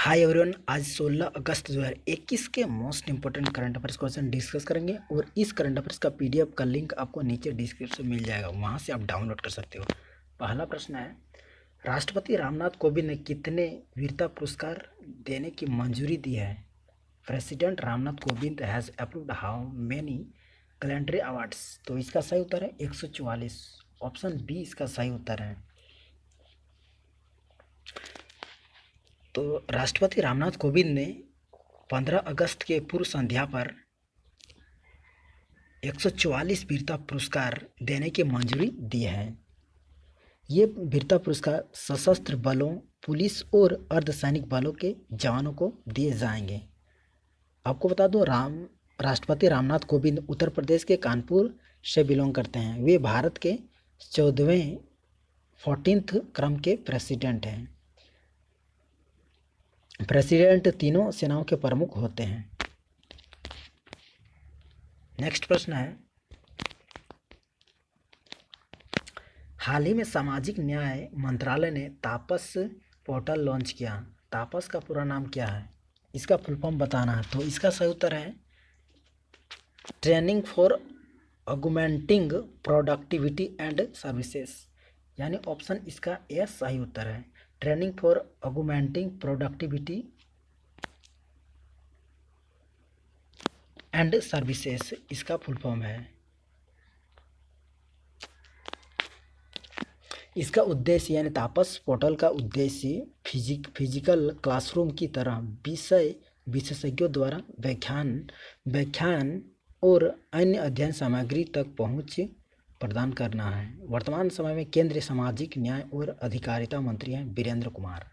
Hi everyone, आज 16 अगस्त 2021 के most important current affairs question discuss करेंगे और इस करंट अफेयर्स का पीडीएफ का लिंक आपको नीचे डिस्क्रिप्शन में मिल जाएगा, वहां से आप डाउनलोड कर सकते हो। पहला प्रश्न है, राष्ट्रपति रामनाथ कोविंद ने कितने वीरता पुरस्कार देने की मंजूरी दी है? President Ramnath Kovind has approved how many gallantry awards? तो इसका सही उत्तर है 144। ऑप्शन बी इसका सही उत्तर है। तो राष्ट्रपति रामनाथ कोविंद ने 15 अगस्त के पूर्व संध्या पर 144 वीरता पुरस्कार देने की मंजूरी दी है। ये वीरता पुरस्कार सशस्त्र बलों, पुलिस और अर्धसैनिक बलों के जवानों को दिए जाएंगे। आपको बता दूं, राष्ट्रपति रामनाथ कोविंद उत्तर प्रदेश के कानपुर से बिलोंग करते हैं। वे भारत के 14th क्रम के प्रेसिडेंट हैं। प्रेसिडेंट तीनों सेनाओं के प्रमुख होते हैं। नेक्स्ट प्रश्न है, हाल ही में सामाजिक न्याय मंत्रालय ने तापस पोर्टल लॉन्च किया। तापस का पूरा नाम क्या है? इसका फुल फॉर्म बताना है। तो इसका सही उत्तर है training for augmenting productivity and services, यानी ऑप्शन इसका ए सही उत्तर है। Training for augmenting productivity and services इसका फुल फॉर्म है। इसका उद्देश्य यानी तापस पोर्टल का उद्देश्य फिजिकल क्लासरूम की तरह विषय विशेषज्ञों द्वारा व्याख्यान और अन्य अध्ययन सामग्री तक पहुंच प्रदान करना है। वर्तमान समय में केंद्रीय सामाजिक न्याय और अधिकारिता मंत्री हैं वीरेंद्र कुमार।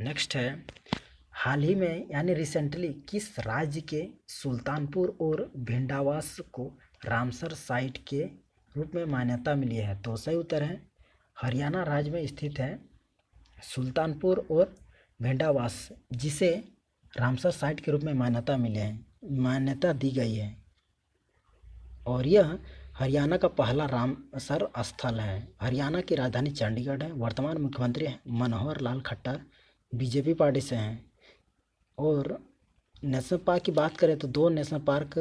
नेक्स्ट है, हाल ही में यानी रिसेंटली किस राज्य के सुल्तानपुर और भिंडावास को रामसर साइट के रूप में मान्यता मिली है? तो सही उत्तर है हरियाणा राज्य में स्थित है सुल्तानपुर और भिंडावास, जिसे रामसर साइट के रूप में मान्यता दी गई है। और यह हरियाणा का पहला रामसर स्थल है। हरियाणा की राजधानी चंडीगढ़ है। वर्तमान मुख्यमंत्री मनोहर लाल खट्टर बीजेपी पार्टी से हैं। और नेशनल पार्क की बात करें तो दो नेशनल पार्क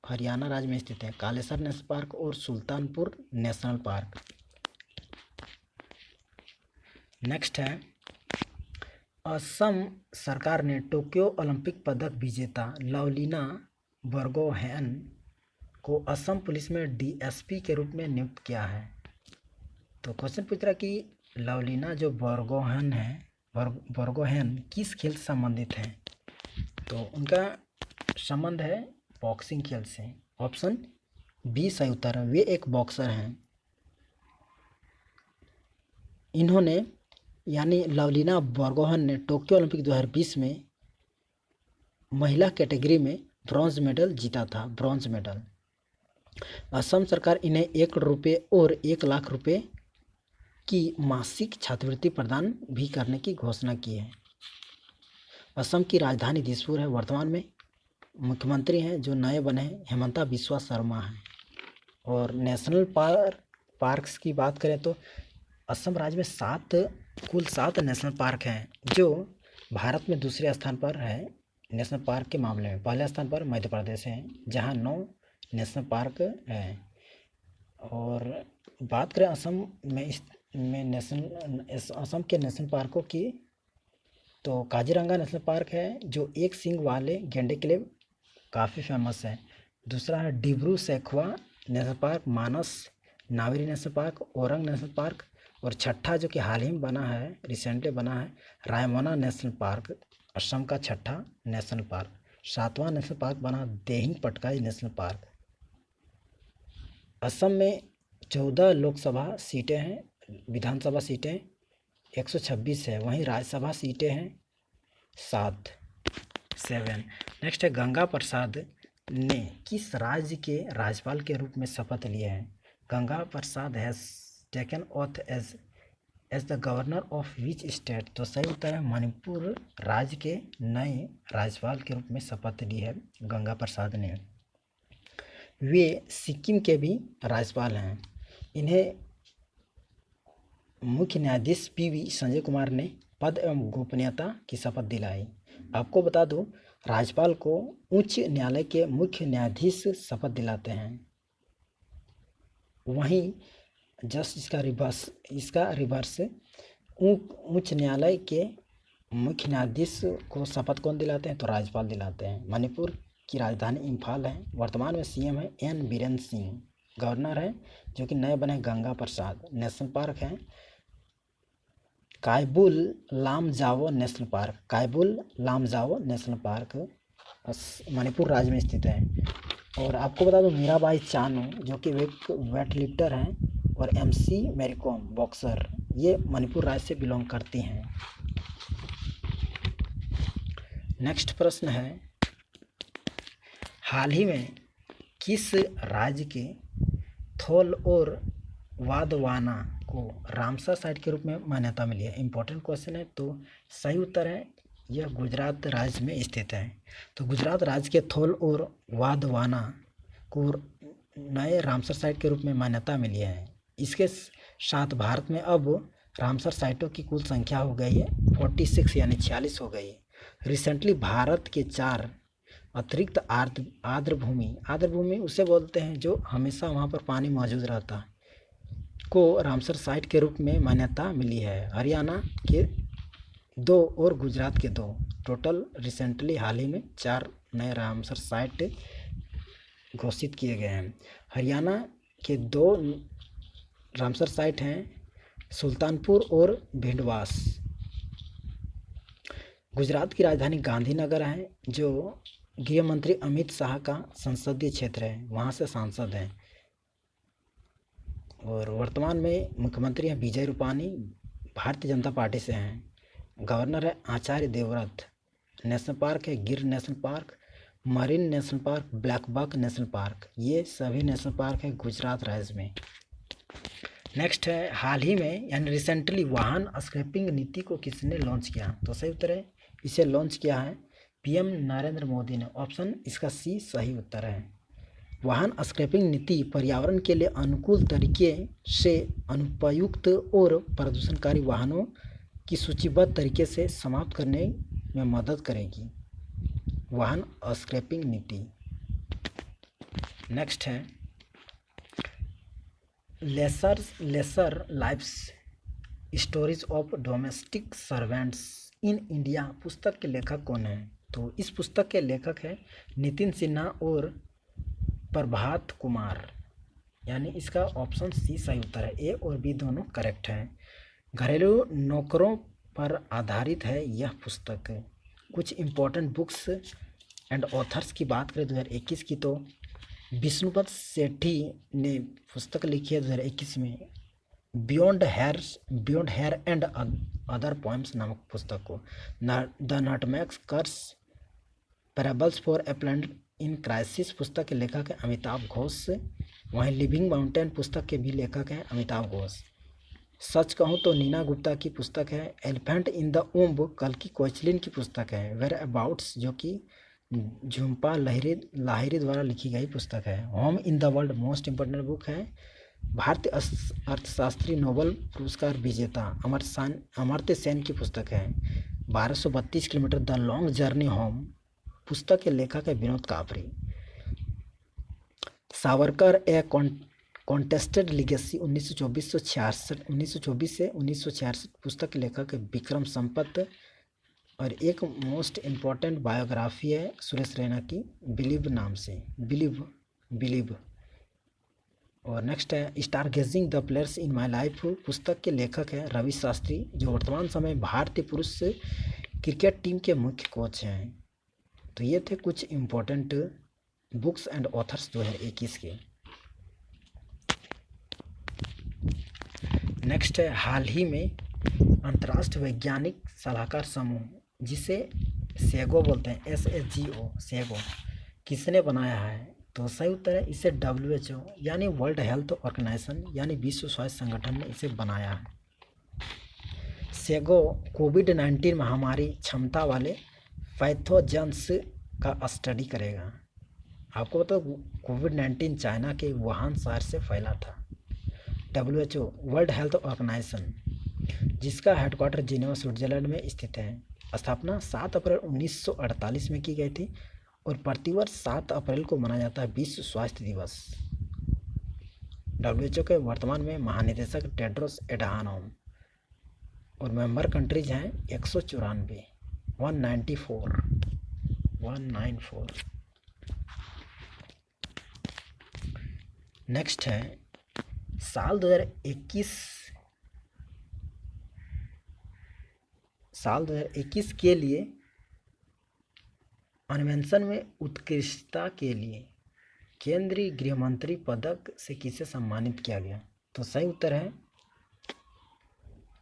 हरियाणा राज्य में स्थित है, कालेसर नेशनल पार्क और सुल्तानपुर नेशनल पार्क। नेक्स्ट है, असम सरकार ने टोक्यो ओलंपिक पदक विजेता लवलीना बोर्गोहेन को असम पुलिस में डीएसपी के रूप में नियुक्त किया है। तो क्वेश्चन पूछ रहा कि लवलीना जो बोर्गोहेन किस खेल से संबंधित है? तो उनका संबंध है बॉक्सिंग खेल से। ऑप्शन बी सही उत्तर है, वे एक बॉक्सर हैं। इन्होंने यानी लवलीना बोर्गोहेन ने टोक्यो ओलंपिक 2020 में महिला कैटेगरी में ब्रॉन्ज मेडल जीता था, ब्रॉन्ज मेडल। असम सरकार इन्हें 1 करोड़ रुपये और 1 लाख रुपए की मासिक छात्रवृत्ति प्रदान भी करने की घोषणा की है। असम की राजधानी दिसपुर है। वर्तमान में मुख्यमंत्री हैं जो नए बने हैं हेमंता बिस्वा शर्मा हैं। और नेशनल पार्क्स की बात करें तो असम राज्य में कुल 7 नेशनल पार्क हैं, जो भारत में दूसरे स्थान पर है नेशनल पार्क के मामले में। पहले स्थान पर मध्य प्रदेश है, जहां 9 नेशनल पार्क है। और बात करें असम में असम के नेशनल पार्कों की, तो काजीरंगा नेशनल पार्क है जो एक सींग वाले गैंडे के लिए काफ़ी फेमस है। दूसरा है Dibru Saikhowa national park, Manas Nameri national park, Orang national park. और छठा जो कि हाल ही में रिसेंटली बना है, रायमोना नेशनल पार्क, असम का छठा नेशनल पार्क। 7वां नेशनल पार्क बना देहिंग पटकाई नेशनल पार्क। असम में 14 लोकसभा सीटें हैं, विधानसभा सीटें 126 है, वहीं राज्यसभा सीटें हैं 7। नेक्स्ट है, गंगा प्रसाद ने किस राज्य के राज्यपाल के रूप में शपथ लिया है? Ganga Prasad has taken oath as the governor of which state? तो सही उत्तर है मणिपुर राज्य के नए राज्यपाल के रूप में शपथ ली है गंगा प्रसाद ने। वे सिक्किम के भी राज्यपाल हैं। इन्हें मुख्य न्यायाधीश पीवी संजय कुमार ने पद एवं गोपनीयता की शपथ दिलाई। आपको बता दूं, राज्यपाल को उच्च न्यायालय के मुख्य न्यायाधीश शपथ दिलाते हैं। वहीं जस्ट इसका रिवर्स उच्च न्यायालय के मुख्य न्यायाधीश को शपथ कौन दिलाते हैं? तो राज्यपाल दिलाते हैं। मणिपुर की राजधानी इम्फाल है। वर्तमान में सीएम है एन बीरेन सिंह। गवर्नर है जो कि नए बने गंगा प्रसाद। नेशनल पार्क है Keibul Lamjao national park. Keibul Lamjao national park Manipur राज्य में स्थित है। और आपको बता दूं, मीराबाई चानू जो कि एक वेट लिफ्टर हैं और एमसी मैरीकॉम बॉक्सर, ये मणिपुर राज्य से बिलोंग करती हैं। नेक्स्ट प्रश्न है, हाल ही में किस राज्य के थोल और वादवाना को रामसर साइट के रूप में मान्यता मिली है? इंपॉर्टेंट क्वेश्चन है। तो सही उत्तर है, यह गुजरात राज्य में स्थित है। तो गुजरात राज्य के थोल और वादवाना को नए रामसर साइट के रूप में मान्यता मिली है। इसके साथ भारत में अब रामसर साइटों की कुल संख्या हो गई है 46 यानी 46 हो गई है। रिसेंटली भारत के 4 अतिरिक्त आर्द्रभूमि उसे बोलते हैं जो हमेशा वहाँ पर पानी मौजूद रहता है, को रामसर साइट के रूप में मान्यता मिली है। हरियाणा के 2 और गुजरात के 2, टोटल रिसेंटली हाल ही में 4 नए रामसर साइट घोषित किए गए हैं। हरियाणा के 2 रामसर साइट हैं सुल्तानपुर और भिंडवास। गुजरात की राजधानी गांधीनगर है जो गृह मंत्री अमित शाह का संसदीय क्षेत्र है, वहाँ से सांसद हैं। और वर्तमान में मुख्यमंत्री हैं विजय रूपानी, भारतीय जनता पार्टी से हैं। गवर्नर है आचार्य देवव्रत। नेशनल पार्क है Gir national park, marine national park, black buck national park. ये सभी नेशनल पार्क है गुजरात राज्य में। नेक्स्ट है, हाल ही में यानी रिसेंटली वाहन स्क्रैपिंग नीति को किसने लॉन्च किया? तो सही उत्तर है, इसे लॉन्च किया है पीएम नरेंद्र मोदी ने। ऑप्शन इसका सी सही उत्तर है। वाहन स्क्रैपिंग नीति पर्यावरण के लिए अनुकूल तरीके से अनुपयुक्त और प्रदूषणकारी वाहनों की सूचीबद्ध तरीके से समाप्त करने में मदद करेगी। वाहन स्क्रैपिंग नीति। नेक्स्ट है, lesser lives stories of domestic servants in India पुस्तक के लेखक कौन है? तो इस पुस्तक के लेखक है नितिन सिन्हा और प्रभात कुमार, यानी इसका ऑप्शन सी सही उत्तर है। ए और बी दोनों करेक्ट हैं। घरेलू नौकरों पर आधारित है यह पुस्तक। कुछ इम्पोर्टेंट बुक्स एंड ऑथर्स की बात करें 2021 की, तो विष्णुपत सेठी ने पुस्तक लिखी है 2021 में beyond here and other poems नामक पुस्तक को। The nutmeg curse parables for a planet in crisis पुस्तक के लेखक हैं अमिताभ घोष। वहीं लिविंग माउंटेन पुस्तक के भी लेखक हैं अमिताभ घोष। सच कहूँ तो नीना गुप्ता की पुस्तक है एलिफेंट इन द वुम्ब, कल्कि कोएचलिन की पुस्तक है वेयर अबाउट्स, जो कि झुम्पा लाहिरी द्वारा लिखी गई पुस्तक है। Home in the world most important book है। भारतीय अर्थशास्त्री नोबेल पुरस्कार विजेता अमर्त्य सेन की पुस्तक है 1232 kilometre the long journey home. पुस्तक के लेखक है विनोद कापरी। सावरकर ए कॉन्टेस्टेड लिगेसी 1924 से 1966 पुस्तक के लेखक है विक्रम संपत। और एक मोस्ट इम्पॉर्टेंट बायोग्राफी है सुरेश रैना की बिलीव नाम से, बिलीव। और नेक्स्ट है stargazing the players in my life पुस्तक के लेखक है रवि शास्त्री, जो वर्तमान समय भारतीय पुरुष क्रिकेट टीम के मुख्य कोच हैं। तो ये थे कुछ इम्पोर्टेंट बुक्स एंड ऑथर्स 2021 के। नेक्स्ट है, हाल ही में अंतर्राष्ट्रीय वैज्ञानिक सलाहकार समूह, जिसे सेगो बोलते हैं, SHGO सेगो, किसने बनाया है? तो सही उत्तर है, इसे WHO यानी वर्ल्ड हेल्थ ऑर्गेनाइजेशन यानी विश्व स्वास्थ्य संगठन ने इसे बनाया है। सेगो कोविड-19 महामारी क्षमता वाले पैथोजेंस का स्टडी करेगा। आपको पता कोविड-19 चाइना के वुहान शहर से फैला था। WHO वर्ल्ड हेल्थ ऑर्गेनाइजेशन जिसका हेडक्वार्टर जिनेवा स्विट्जरलैंड में स्थित है। स्थापना 7 अप्रैल 1948 में की गई थी और प्रतिवर्ष 7 अप्रैल को मनाया जाता है विश्व स्वास्थ्य दिवस। WHO के वर्तमान में महानिदेशक टेड्रोस एडहानोम और मेंबर कंट्रीज हैं 194, 194। नेक्स्ट है साल 2021 के लिए अन्वेषण में उत्कृष्टता के लिए केंद्रीय गृह मंत्री पदक से किसे सम्मानित किया गया? तो सही उत्तर है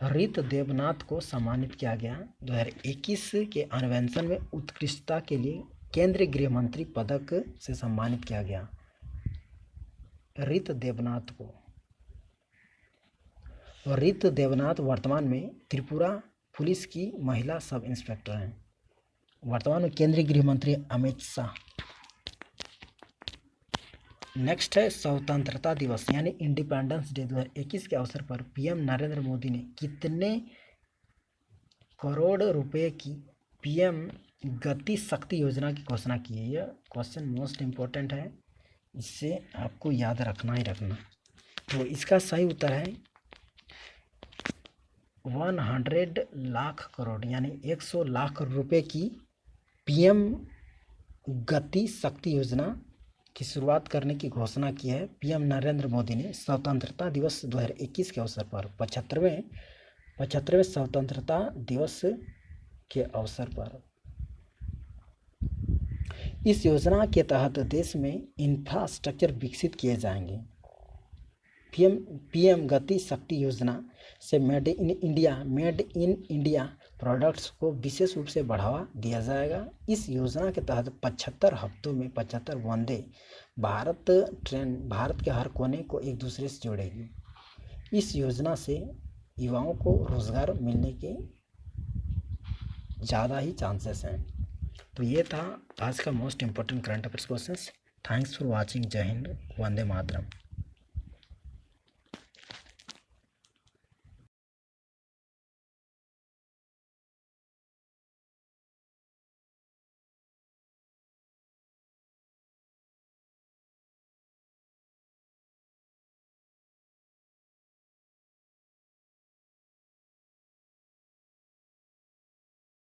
रीत देवनाथ को सम्मानित किया गया। 2021 के अन्वेषण में उत्कृष्टता के लिए केंद्रीय गृह मंत्री पदक से सम्मानित किया गया रीत देवनाथ को। और रीत देवनाथ वर्तमान में त्रिपुरा पुलिस की महिला सब इंस्पेक्टर हैं। वर्तमान में केंद्रीय गृह मंत्री अमित शाह। नेक्स्ट है स्वतंत्रता दिवस यानी इंडिपेंडेंस डे 2021 के अवसर पर पीएम नरेंद्र मोदी ने कितने करोड़ रुपए की पीएम गति शक्ति योजना की घोषणा की है? यह क्वेश्चन मोस्ट इम्पोर्टेंट है, इससे आपको याद रखना ही रखना। तो इसका सही उत्तर है 100 लाख करोड़ यानी 100 लाख रुपए की पीएम गति शक्ति योजना की शुरुआत करने की घोषणा की है पीएम नरेंद्र मोदी ने स्वतंत्रता दिवस 2021 के अवसर पर 75वें स्वतंत्रता दिवस के अवसर पर। इस योजना के तहत देश में इंफ्रास्ट्रक्चर विकसित किए जाएंगे। पीएम गति शक्ति योजना से मेड इन इंडिया प्रोडक्ट्स को विशेष रूप से बढ़ावा दिया जाएगा। इस योजना के तहत 75 हफ्तों में 75 वंदे भारत ट्रेन भारत के हर कोने को एक दूसरे से जोड़ेगी। इस योजना से युवाओं को रोजगार मिलने के ज़्यादा ही चांसेस हैं। तो ये था आज का most important current affairs questions. Thanks for watching. जय हिंद, वंदे मातरम।